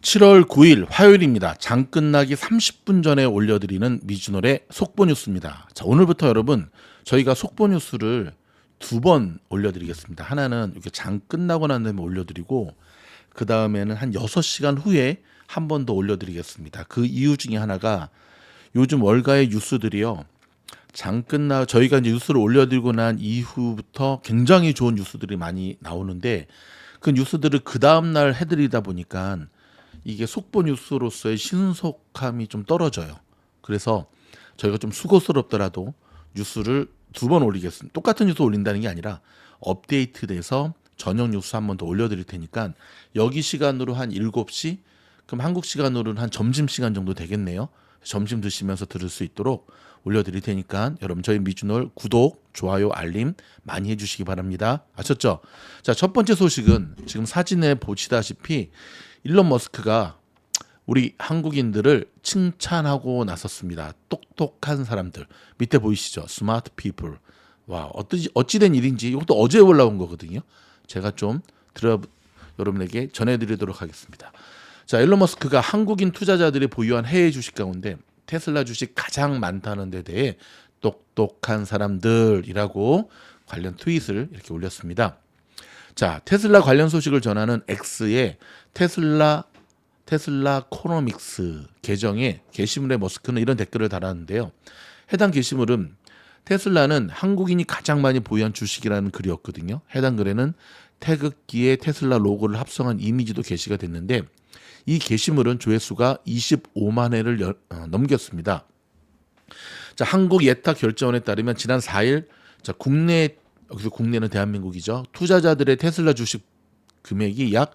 7월 9일 화요일입니다. 장 끝나기 30분 전에 올려드리는 미주노래 속보 뉴스입니다. 자, 오늘부터 여러분 저희가 속보 뉴스를 두 번 올려드리겠습니다. 하나는 이렇게 장 끝나고 난 다음에 올려드리고 그 다음에는 한 6시간 후에 한 번 더 올려드리겠습니다. 그 이유 중에 하나가 요즘 월가의 뉴스들이요. 장 끝나 저희가 이제 뉴스를 올려드리고 난 이후부터 굉장히 좋은 뉴스들이 많이 나오는데 그 뉴스들을 그 다음 날 해드리다 보니까 이게 속보 뉴스로서의 신속함이 좀 떨어져요. 그래서 저희가 좀 수고스럽더라도 뉴스를 두 번 올리겠습니다. 똑같은 뉴스 올린다는 게 아니라 업데이트돼서 저녁 뉴스 한 번 더 올려드릴 테니까 여기 시간으로 한 7시, 그럼 한국 시간으로는 한 점심시간 정도 되겠네요. 점심 드시면서 들을 수 있도록 올려드릴 테니까 여러분 저희 미주널 구독, 좋아요, 알림 많이 해주시기 바랍니다. 아셨죠? 자, 첫 번째 소식은 지금 사진에 보시다시피 일론 머스크가 우리 한국인들을 칭찬하고 나섰습니다. 똑똑한 사람들. 밑에 보이시죠? 스마트 피플. 와, 어찌된 일인지 이것도 어제 올라온 거거든요. 제가 좀 여러분에게 전해드리도록 하겠습니다. 자, 일론 머스크가 한국인 투자자들이 보유한 해외 주식 가운데 테슬라 주식 가장 많다는 데 대해 똑똑한 사람들이라고 관련 트윗을 이렇게 올렸습니다. 자, 테슬라 관련 소식을 전하는 X의 테슬라 코노믹스 계정에 게시물에 머스크는 이런 댓글을 달았는데요. 해당 게시물은 테슬라는 한국인이 가장 많이 보유한 주식이라는 글이었거든요. 해당 글에는 태극기에 테슬라 로고를 합성한 이미지도 게시가 됐는데 이 게시물은 조회수가 25만 회를 넘겼습니다. 자, 한국 예탁결제원에 따르면 지난 4일 여기서 국내는 대한민국이죠. 투자자들의 테슬라 주식 금액이 약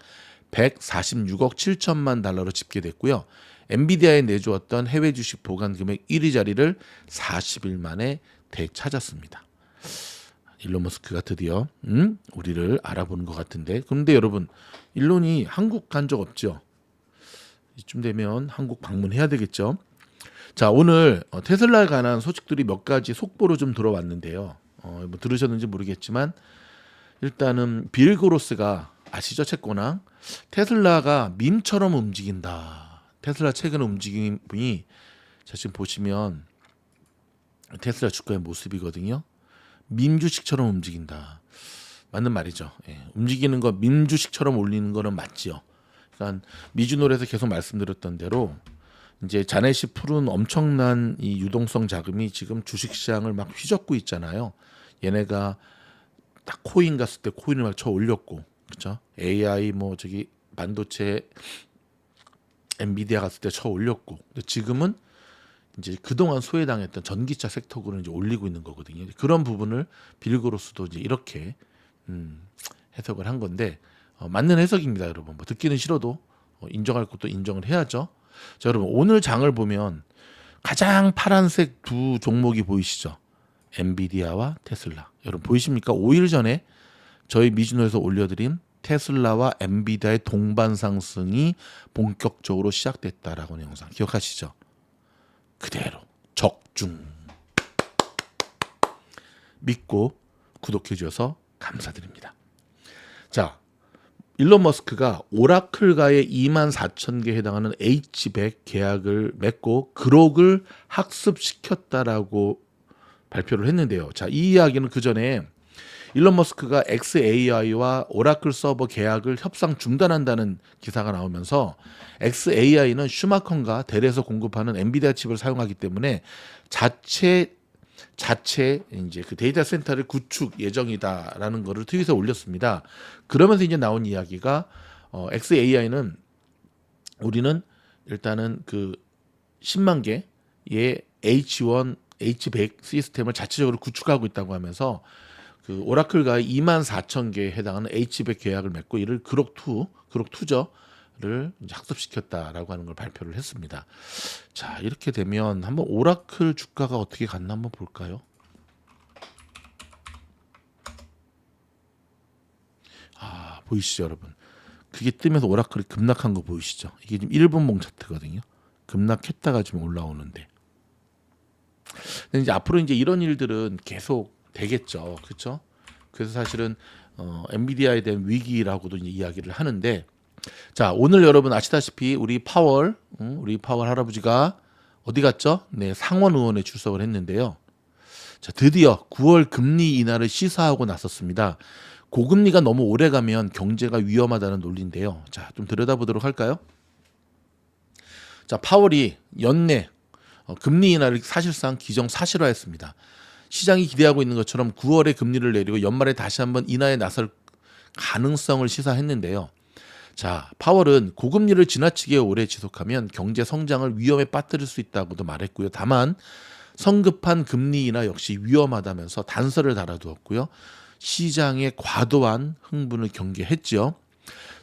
146억 7천만 달러로 집계됐고요. 엔비디아에 내주었던 해외 주식 보관 금액 1위 자리를 40일 만에 되찾았습니다. 일론 머스크가 드디어 우리를 알아보는 것 같은데, 그런데 여러분 일론이 한국 간 적 없죠? 이쯤 되면 한국 방문해야 되겠죠? 자, 오늘 테슬라에 관한 소식들이 몇 가지 속보로 좀 들어왔는데요. 뭐 들으셨는지 모르겠지만 일단은 빌 그로스가 아시죠? 채권왕. 테슬라가 밈처럼 움직인다. 테슬라 최근 움직임 분이 자, 지금 보시면 테슬라 주가의 모습이거든요. 밈 주식처럼 움직인다. 맞는 말이죠. 예, 움직이는 거 밈 주식처럼 올리는 거는 맞지요. 그러니까 미주노래에서 계속 말씀드렸던 대로 이제 자넷이 푸른 엄청난 이 유동성 자금이 지금 주식시장을 막 휘젓고 있잖아요. 얘네가 딱 코인 갔을 때 코인을 막 쳐 올렸고, 그렇죠? AI 뭐 저기 반도체 엔비디아 갔을 때 쳐 올렸고, 근데 지금은 이제 그동안 소외당했던 전기차 섹터를 이제 올리고 있는 거거든요. 그런 부분을 빌그로스도 이제 이렇게 해석을 한 건데 맞는 해석입니다, 여러분. 뭐 듣기는 싫어도 인정할 것도 인정을 해야죠. 자, 여러분 오늘 장을 보면 가장 파란색 두 종목이 보이시죠? 엔비디아와 테슬라. 여러분 보이십니까? 5일 전에 저희 미주노에서 올려드린 테슬라와 엔비디아의 동반 상승이 본격적으로 시작됐다라고 하는 영상 기억하시죠? 그대로 적중. 믿고 구독해 주셔서 감사드립니다. 자, 일론 머스크가 오라클과의 24,000개에 해당하는 H100 계약을 맺고 그록을 학습시켰다라고 발표를 했는데요. 자, 이 이야기는 그 전에 일론 머스크가 xAI와 오라클 서버 계약을 협상 중단한다는 기사가 나오면서 xAI는 슈마컨과 델에서 공급하는 엔비디아 칩을 사용하기 때문에 자체 이제 그 데이터 센터를 구축 예정이다라는 거를 트윗에 올렸습니다. 그러면서 이제 나온 이야기가 xAI는 우리는 일단은 그 10만 개의 H1, H100 시스템을 자체적으로 구축하고 있다고 하면서 그 오라클과의 24,000개에 해당하는 H100 계약을 맺고 이를 그록2를 학습시켰다라고 하는 걸 발표를 했습니다. 자, 이렇게 되면 한번 오라클 주가가 어떻게 갔나 한번 볼까요? 아, 보이시죠, 여러분? 그게 뜨면서 오라클이 급락한 거 보이시죠? 이게 지금 1분 봉 차트거든요. 급락했다가 지금 올라오는데. 근데 이제 앞으로 이제 이런 일들은 계속 되겠죠, 그렇죠? 그래서 사실은 엔비디아에 대한 위기라고도 이제 이야기를 하는데 자, 오늘 여러분 아시다시피 우리 파월 할아버지가 어디 갔죠? 네, 상원 의원에 출석을 했는데요. 자, 드디어 9월 금리 인하를 시사하고 나섰습니다. 고금리가 너무 오래 가면 경제가 위험하다는 논리인데요. 자, 좀 들여다보도록 할까요? 자, 파월이 연내 금리 인하를 사실상 기정사실화했습니다. 시장이 기대하고 있는 것처럼 9월에 금리를 내리고 연말에 다시 한번 인하에 나설 가능성을 시사했는데요. 자, 파월은 고금리를 지나치게 오래 지속하면 경제 성장을 위험에 빠뜨릴 수 있다고도 말했고요. 다만 성급한 금리 인하 역시 위험하다면서 단서를 달아두었고요. 시장의 과도한 흥분을 경계했죠.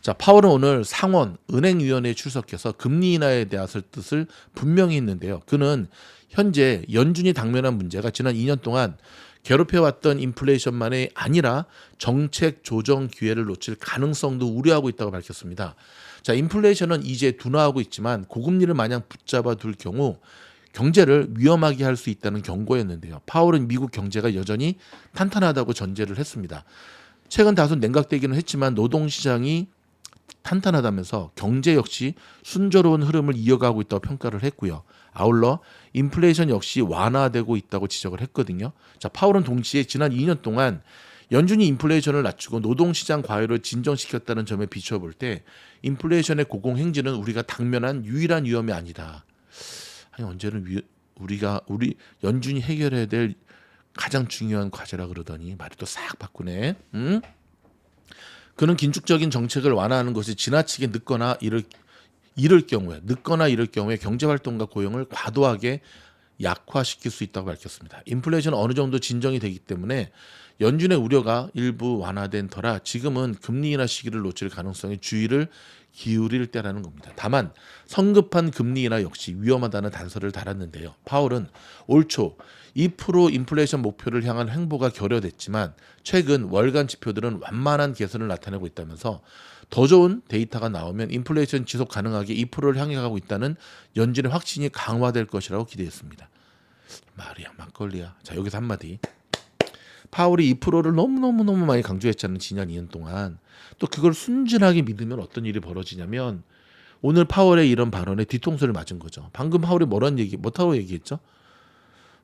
자, 파월은 오늘 상원 은행위원회에 출석해서 금리 인하에 대한 뜻을 분명히 했는데요. 그는 현재 연준이 당면한 문제가 지난 2년 동안 괴롭혀왔던 인플레이션만이 아니라 정책 조정 기회를 놓칠 가능성도 우려하고 있다고 밝혔습니다. 자, 인플레이션은 이제 둔화하고 있지만 고금리를 마냥 붙잡아 둘 경우 경제를 위험하게 할 수 있다는 경고였는데요. 파월은 미국 경제가 여전히 탄탄하다고 전제를 했습니다. 최근 다소 냉각되기는 했지만 노동시장이 탄탄하다면서 경제 역시 순조로운 흐름을 이어가고 있다고 평가를 했고요. 아울러 인플레이션 역시 완화되고 있다고 지적을 했거든요. 자, 파월은 동시에 지난 2년 동안 연준이 인플레이션을 낮추고 노동시장 과열을 진정시켰다는 점에 비춰볼 때 인플레이션의 고공행진은 우리가 당면한 유일한 위험이 아니다. 아니, 언제는 우리 연준이 해결해야 될 가장 중요한 과제라 그러더니 말이 또 싹 바꾸네. 응? 그는 긴축적인 정책을 완화하는 것이 지나치게 늦거나 이를 경우에 경제 활동과 고용을 과도하게 약화시킬 수 있다고 밝혔습니다. 인플레이션은 어느 정도 진정이 되기 때문에 연준의 우려가 일부 완화된 터라 지금은 금리 인하 시기를 놓칠 가능성에 주의를 기울일 때라는 겁니다. 다만 성급한 금리 인하 역시 위험하다는 단서를 달았는데요. 파월은 올 초 2% 인플레이션 목표를 향한 행보가 결여됐지만 최근 월간 지표들은 완만한 개선을 나타내고 있다면서 더 좋은 데이터가 나오면 인플레이션 지속 가능하게 2%를 향해 가고 있다는 연준의 확신이 강화될 것이라고 기대했습니다. 말이야 막걸리야. 자, 여기서 한마디. 파월이 2%를 너무너무 많이 강조했잖아요. 지난 2년 동안. 또 그걸 순진하게 믿으면 어떤 일이 벌어지냐면 오늘 파월의 이런 발언에 뒤통수를 맞은 거죠. 방금 파월이 뭐라고 얘기했죠?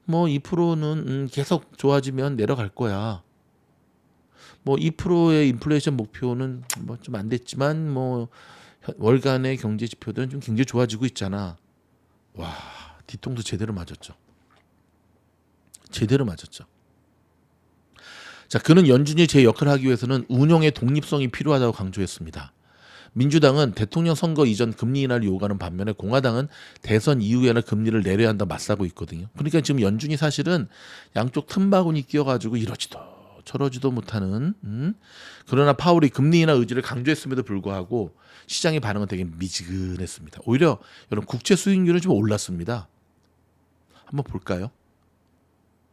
뭐 2%는 계속 좋아지면 내려갈 거야. 뭐 2%의 인플레이션 목표는 뭐 좀 안 됐지만 뭐 월간의 경제 지표들은 좀 굉장히 좋아지고 있잖아. 와, 뒤통수 제대로 맞았죠. 제대로 맞았죠. 자, 그는 연준이 제 역할을 하기 위해서는 운영의 독립성이 필요하다고 강조했습니다. 민주당은 대통령 선거 이전 금리 인하를 요구하는 반면에 공화당은 대선 이후에는 금리를 내려야 한다 맞서고 있거든요. 그러니까 지금 연준이 사실은 양쪽 틈바구니 끼어가지고 이러지도 저러지도 못하는 그러나 파월이 금리 인하 의지를 강조했음에도 불구하고 시장의 반응은 되게 미지근했습니다. 오히려 여러분 국채 수익률은 좀 올랐습니다. 한번 볼까요?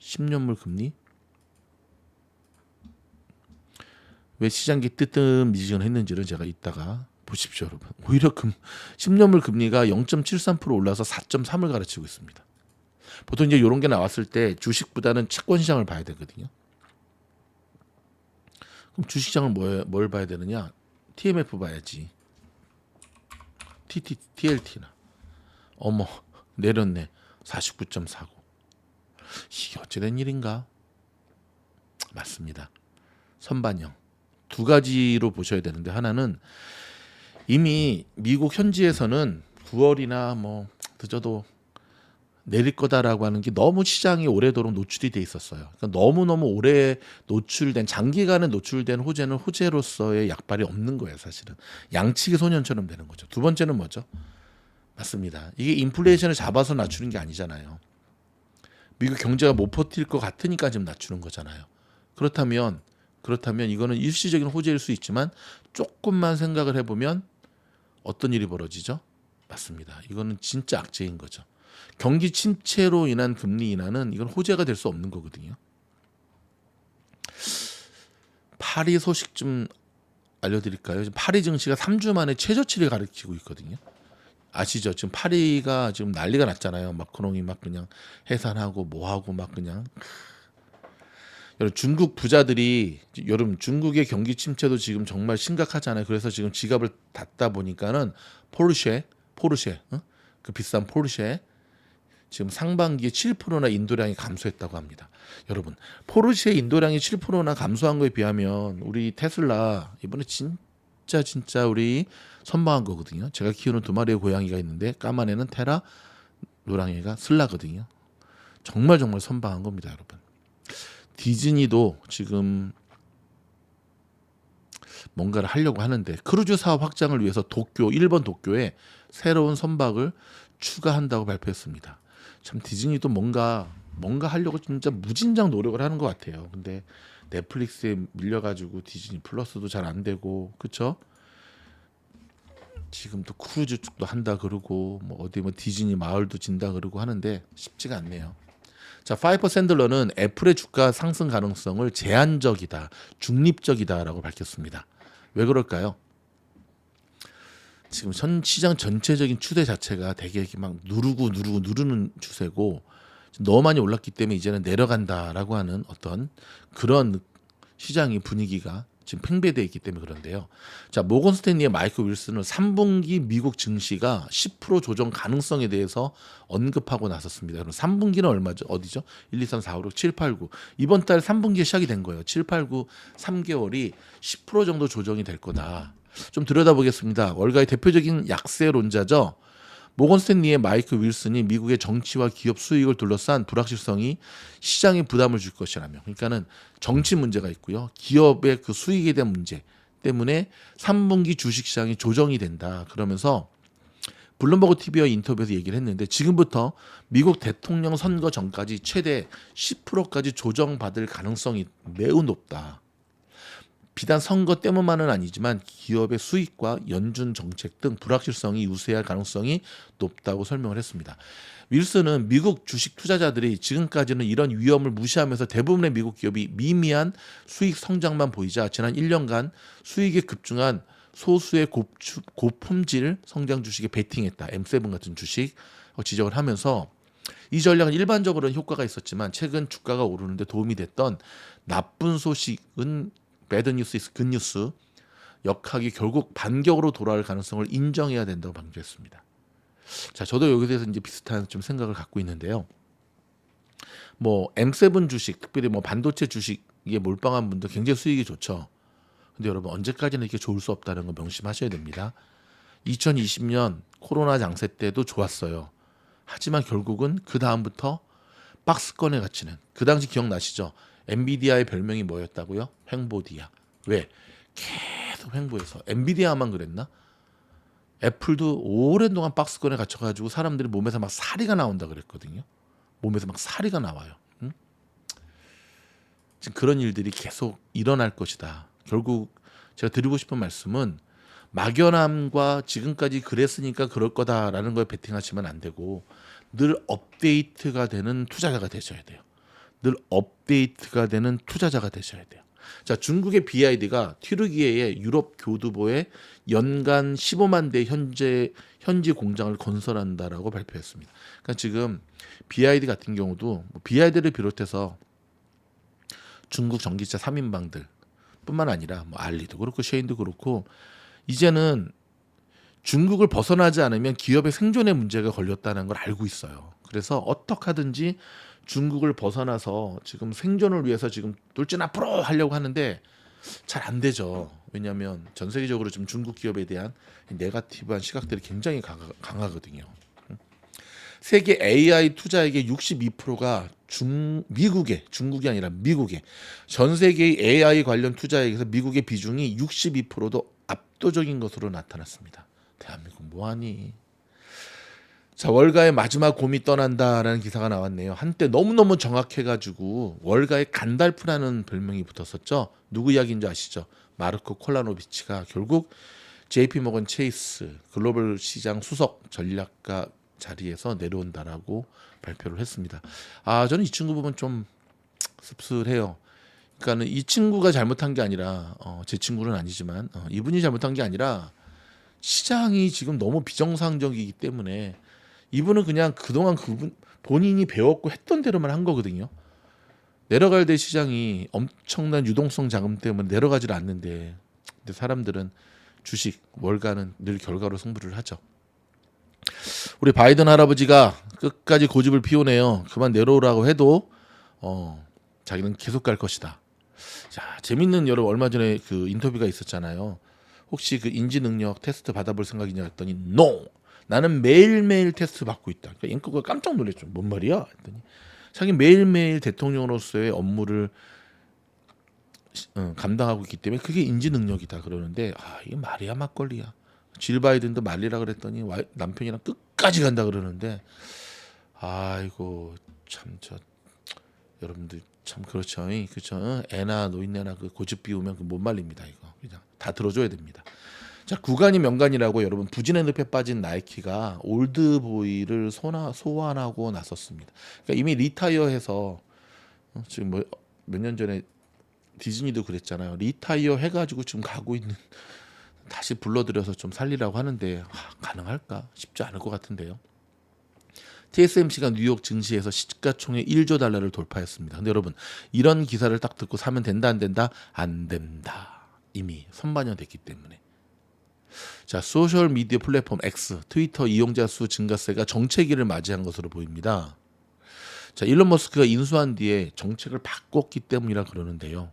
10년물 금리 왜 시장기 뜨뜻미지근했는지를 제가 이따가 보십시오, 여러분. 오히려 10년물 금리가 0.73% 올라서 4.3을 가르치고 있습니다. 보통 이제 이런 게 나왔을 때 주식보다는 채권 시장을 봐야 되거든요. 그럼 주식시장을 뭘 봐야 되느냐? TMF 봐야지. TLT나. 어머, 내렸네. 49.49. 이게 어찌된 일인가? 맞습니다. 선반영. 두 가지로 보셔야 되는데 하나는 이미 미국 현지에서는 9월이나 뭐 늦어도 내릴 거다라고 하는 게 너무 시장이 오래도록 노출이 돼 있었어요. 그러니까 너무너무 오래 노출된 장기간에 노출된 호재는 호재로서의 약발이 없는 거예요, 사실은. 양치기 소년처럼 되는 거죠. 두 번째는 뭐죠? 맞습니다. 이게 인플레이션을 잡아서 낮추는 게 아니잖아요. 미국 경제가 못 버틸 것 같으니까 지금 낮추는 거잖아요. 그렇다면 이거는 일시적인 호재일 수 있지만 조금만 생각을 해보면 어떤 일이 벌어지죠? 맞습니다. 이거는 진짜 악재인 거죠. 경기 침체로 인한 금리 인하는 이건 호재가 될 수 없는 거거든요. 파리 소식 좀 알려드릴까요? 파리 증시가 3주 만에 최저치를 가리키고 있거든요. 아시죠? 지금 파리가 지금 난리가 났잖아요. 마크롱이 막 그냥 해산하고 뭐하고 막 그냥 여러분 중국 부자들이 여러분 중국의 경기 침체도 지금 정말 심각하잖아요. 그래서 지금 지갑을 닫다 보니까는 포르쉐, 그 비싼 포르쉐 지금 상반기에 7%나 인도량이 감소했다고 합니다. 여러분 포르쉐 인도량이 7%나 감소한 거에 비하면 우리 테슬라 이번에 진짜 우리 선방한 거거든요. 제가 키우는 두 마리의 고양이가 있는데 까만 애는 테라, 노랑 애가 슬라거든요. 정말 선방한 겁니다, 여러분. 디즈니도 지금 뭔가를 하려고 하는데 크루즈 사업 확장을 위해서 일본 도쿄에 새로운 선박을 추가한다고 발표했습니다. 참 디즈니도 뭔가 하려고 진짜 무진장 노력을 하는 것 같아요. 근데 넷플릭스에 밀려가지고 디즈니 플러스도 잘 안 되고 그쵸? 지금 또 크루즈 쪽도 한다 그러고 뭐 어디 뭐 디즈니 마을도 진다 그러고 하는데 쉽지가 않네요. 자, 파이퍼 샌들러는 애플의 주가 상승 가능성을 제한적이다, 중립적이다라고 밝혔습니다. 왜 그럴까요? 지금 시장 전체적인 추세 자체가 되게 이렇게 막 누르는 추세고 너무 많이 올랐기 때문에 이제는 내려간다라고 하는 어떤 그런 시장의 분위기가 지금 팽배되어 있기 때문에 그런데요. 자, 모건 스탠리의 마이클 윌슨은 3분기 미국 증시가 10% 조정 가능성에 대해서 언급하고 나섰습니다. 그럼 3분기는 얼마죠? 어디죠? 1, 2, 3, 4, 5, 6, 7, 8, 9. 이번 달 3분기에 시작이 된 거예요. 7, 8, 9, 3개월이 10% 정도 조정이 될 거다. 좀 들여다보겠습니다. 월가의 대표적인 약세론자죠. 모건 스탠리의 마이클 윌슨이 미국의 정치와 기업 수익을 둘러싼 불확실성이 시장에 부담을 줄 것이라며. 그러니까는 정치 문제가 있고요. 기업의 그 수익에 대한 문제 때문에 3분기 주식시장이 조정이 된다. 그러면서 블룸버그 TV와 인터뷰에서 얘기를 했는데 지금부터 미국 대통령 선거 전까지 최대 10%까지 조정받을 가능성이 매우 높다. 비단 선거 때문만은 아니지만 기업의 수익과 연준 정책 등 불확실성이 우세할 가능성이 높다고 설명을 했습니다. 윌슨은 미국 주식 투자자들이 지금까지는 이런 위험을 무시하면서 대부분의 미국 기업이 미미한 수익 성장만 보이자 지난 1년간 수익에 급증한 소수의 고품질 성장 주식에 베팅했다. M7 같은 주식 지적을 하면서 이 전략은 일반적으로는 효과가 있었지만 최근 주가가 오르는데 도움이 됐던 나쁜 소식은 배드 뉴스 is good 뉴스 역학이 결국 반격으로 돌아올 가능성을 인정해야 된다고 강조했습니다. 자, 저도 여기에 대해서 이제 비슷한 좀 생각을 갖고 있는데요. 뭐 M7 주식, 특별히 뭐 반도체 주식에 몰빵한 분들 굉장히 수익이 좋죠. 근데 여러분 언제까지나 이렇게 좋을 수 없다는 거 명심하셔야 됩니다. 2020년 코로나 장세 때도 좋았어요. 하지만 결국은 그 다음부터 박스권에 갇히는 그 당시 기억나시죠? 엔비디아의 별명이 뭐였다고요? 횡보디아. 왜? 계속 횡보해서 엔비디아만 그랬나? 애플도 오랜 동안 박스권에 갇혀가지고 사람들이 몸에서 막 사리가 나온다 그랬거든요. 몸에서 막 사리가 나와요. 응? 지금 그런 일들이 계속 일어날 것이다. 결국 제가 드리고 싶은 말씀은 막연함과 지금까지 그랬으니까 그럴 거다라는 거에 베팅하시면 안 되고 늘 업데이트가 되는 투자자가 되셔야 돼요. 늘 업데이트가 되는 투자자가 되셔야 돼요. 자, 중국의 BID가 튀르기예의 유럽 교두보에 연간 15만 대 현지 공장을 건설한다라고 발표했습니다. 그러니까 지금 BID 같은 경우도 BID를 비롯해서 중국 전기차 3인방들 뿐만 아니라 뭐 알리도 그렇고 쉐인도 그렇고 이제는 중국을 벗어나지 않으면 기업의 생존에 문제가 걸렸다는 걸 알고 있어요. 그래서 어떻게 하든지 중국을 벗어나서 지금 생존을 위해서 지금 돌진 앞으로 하려고 하는데 잘 안 되죠. 왜냐하면 전 세계적으로 지금 중국 기업에 대한 네거티브한 시각들이 굉장히 강하거든요. 세계 AI 투자액의 62%가 중국이 아니라 미국에 전 세계의 AI 관련 투자액에서 미국의 비중이 62%도 압도적인 것으로 나타났습니다. 대한민국 뭐하니? 자, 월가의 마지막 곰이 떠난다라는 기사가 나왔네요. 한때 너무너무 정확해가지고 월가의 간달프라는 별명이 붙었었죠. 누구 이야기인지 아시죠? 마르코 콜라노비치가 결국 JP모건 체이스 글로벌 시장 수석 전략가 자리에서 내려온다라고 발표를 했습니다. 아, 저는 이 친구 보면 좀 씁쓸해요. 그러니까는 이 친구가 잘못한 게 아니라 제 친구는 아니지만 이분이 잘못한 게 아니라 시장이 지금 너무 비정상적이기 때문에 이분은 그냥 그동안 본인이 배웠고 했던 대로만 한 거거든요. 내려가야 될 시장이 엄청난 유동성 자금 때문에 내려가질 않는데, 근데 사람들은 주식 월가는 늘 결과로 승부를 하죠. 우리 바이든 할아버지가 끝까지 고집을 피우네요. 그만 내려오라고 해도 자기는 계속 갈 것이다. 자, 재밌는 여러분 얼마 전에 그 인터뷰가 있었잖아요. 혹시 그 인지 능력 테스트 받아볼 생각이냐 했더니 NO. 나는 매일매일 테스트 받고 있다. 그러니까 앵커가 깜짝 놀랐죠. 뭔 말이야? 했더니 자기 매일매일 대통령으로서의 업무를 감당하고 있기 때문에 그게 인지 능력이다 그러는데, 이게 말이야 막걸리야. 질 바이든도 말리라 그랬더니 남편이랑 끝까지 간다 그러는데, 아이고 참 저 여러분들 참 그렇죠. 그렇죠. 애나 노인네나 그 고집 비우면 그 못 말립니다. 이거 그냥 다 들어줘야 됩니다. 자, 구간이 명간이라고 여러분 부진의 늪에 빠진 나이키가 올드보이를 소환하고 나섰습니다. 그러니까 이미 리타이어해서 지금 뭐 몇 년 전에 디즈니도 그랬잖아요. 리타이어 해가지고 지금 가고 있는, 다시 불러들여서 좀 살리라고 하는데 가능할까? 쉽지 않을 것 같은데요. TSMC가 뉴욕 증시에서 시가총액 1조 달러를 돌파했습니다. 근데 여러분 이런 기사를 딱 듣고 사면 된다 안 된다? 안 된다. 이미 선반영됐기 때문에. 자, 소셜 미디어 플랫폼 X, 트위터 이용자 수 증가세가 정체기를 맞이한 것으로 보입니다. 자, 일론 머스크가 인수한 뒤에 정책을 바꿨기 때문이라 그러는데요.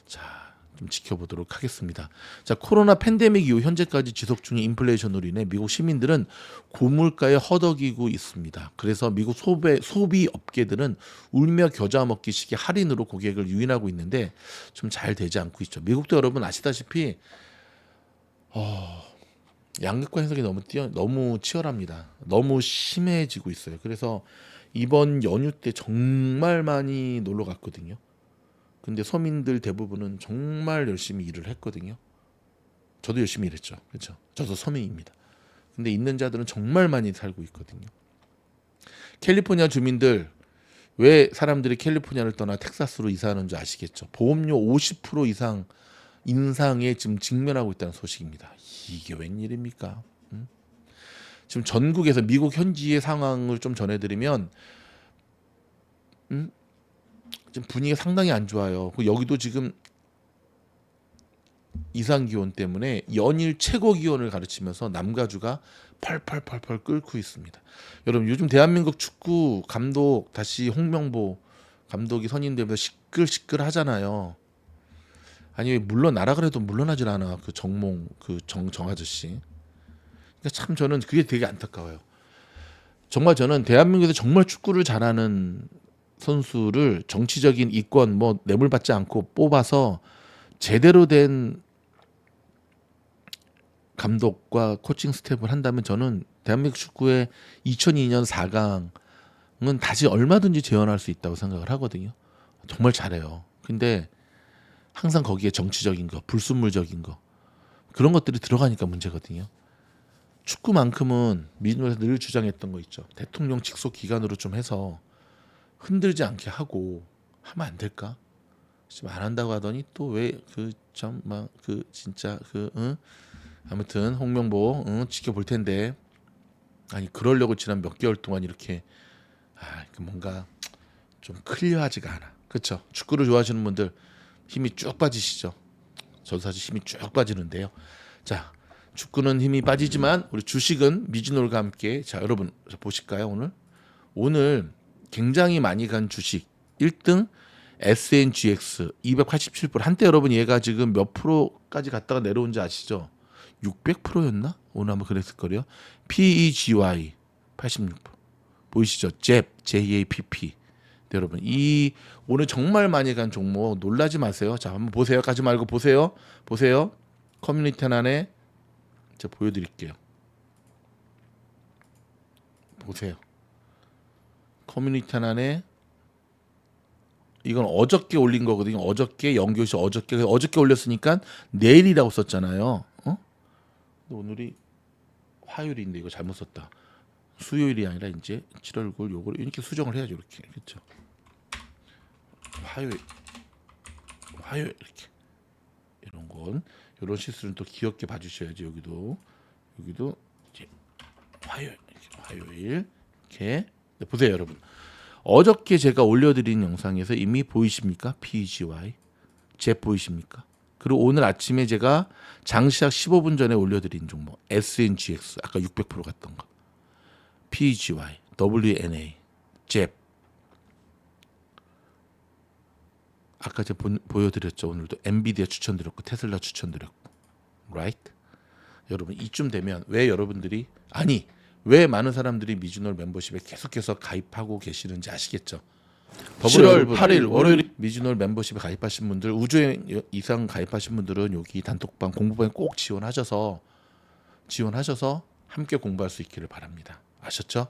자, 좀 지켜보도록 하겠습니다. 자, 코로나 팬데믹 이후 현재까지 지속 중인 인플레이션으로 인해 미국 시민들은 고물가에 허덕이고 있습니다. 그래서 미국 소비 업계들은 울며 겨자 먹기식의 할인으로 고객을 유인하고 있는데 좀 잘 되지 않고 있죠. 미국도 여러분 아시다시피 양극화 현상이 너무 치열합니다. 너무 심해지고 있어요. 그래서 이번 연휴 때 정말 많이 놀러 갔거든요. 근데 서민들 대부분은 정말 열심히 일을 했거든요. 저도 열심히 일했죠. 그렇죠. 저도 서민입니다. 근데 있는 자들은 정말 많이 살고 있거든요. 캘리포니아 주민들, 왜 사람들이 캘리포니아를 떠나 텍사스로 이사하는 줄 아시겠죠? 보험료 50% 이상 인상에 지금 직면하고 있다는 소식입니다. 이게 웬일입니까? 지금 전국에서 미국 현지의 상황을 좀 전해드리면 지금 분위기가 상당히 안 좋아요. 여기도 지금 이상 기온 때문에 연일 최고 기온을 가르치면서 남가주가 펄펄펄펄 끓고 있습니다. 여러분 요즘 대한민국 축구 감독 다시 홍명보 감독이 선임되면서 시끌시끌 하잖아요. 아니 물러나라 그래도 물러나질 않아. 그 정몽 그 정 아저씨. 그러니까 참 저는 그게 되게 안타까워요. 정말 저는 대한민국에서 정말 축구를 잘하는 선수를 정치적인 이권 뭐 뇌물받지 않고 뽑아서 제대로 된 감독과 코칭 스텝을 한다면 저는 대한민국 축구의 2002년 4강은 다시 얼마든지 재현할 수 있다고 생각을 하거든요. 정말 잘해요. 근데 항상 거기에 정치적인 거, 불순물적인 거 그런 것들이 들어가니까 문제거든요. 축구만큼은 민주당에서 늘 주장했던 거 있죠. 대통령 직속 기관으로 좀 해서 흔들지 않게 하고 하면 안 될까? 지금 안 한다고 하더니 또 왜 진짜 아무튼 홍명보 지켜볼 텐데, 아니 그러려고 지난 몇 개월 동안 이렇게 뭔가 좀 클리어하지가 않아. 그렇죠? 축구를 좋아하시는 분들 힘이 쭉 빠지시죠. 저도 사실 힘이 쭉 빠지는데요. 자, 축구는 힘이 빠지지만 우리 주식은 미진홀과 함께, 자 여러분 보실까요? 오늘 굉장히 많이 간 주식 1등 SNGX 287%. 한때 여러분 얘가 지금 몇 프로까지 갔다가 내려온지 아시죠? 600%였나? 오늘 한번 그랬을 거예요. PEGY 86%. 보이시죠? JAPP. 네, 여러분 이 오늘 정말 많이 간 종목 놀라지 마세요. 자 한번 보세요. 가지 말고 보세요. 커뮤니티 하나에 제가 보여드릴게요. 보세요. 커뮤니티 하나에 이건 어저께 올린 거거든요. 어저께 연교시 어저께 올렸으니까 내일이라고 썼잖아요. 오늘이 화요일인데 이거 잘못 썼다. 수요일이 아니라 이제 7월 9일 요걸 이렇게 수정을 해야죠. 이렇게. 그렇죠. 화요일 이렇게. 이런 건 이런 실수는 또 귀엽게 봐주셔야지. 여기도 이제 화요일 이렇게 네, 보세요 여러분. 어저께 제가 올려드린 영상에서 이미 보이십니까? PGY 잽 보이십니까? 그리고 오늘 아침에 제가 장시작 15분 전에 올려드린 종목 SNGX 아까 600% 갔던 거 PGY, WNA, 잽 아까 제가 보여드렸죠. 오늘도 엔비디아 추천드렸고 테슬라 추천드렸고 right? 여러분 이쯤 되면 왜 여러분들이 왜 많은 사람들이 미주놀 멤버십에 계속해서 가입하고 계시는지 아시겠죠? 7월 8일 월요일 미주놀 멤버십에 가입하신 분들 우주여행 이상 가입하신 분들은 여기 단톡방 공부방에 꼭 지원하셔서 함께 공부할 수 있기를 바랍니다. 아셨죠?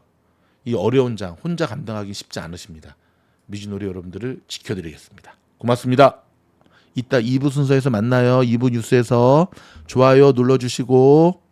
이 어려운 장 혼자 감당하기 쉽지 않으십니다. 미주놀이 여러분들을 지켜드리겠습니다. 고맙습니다. 이따 2부 순서에서 만나요. 2부 뉴스에서 좋아요 눌러주시고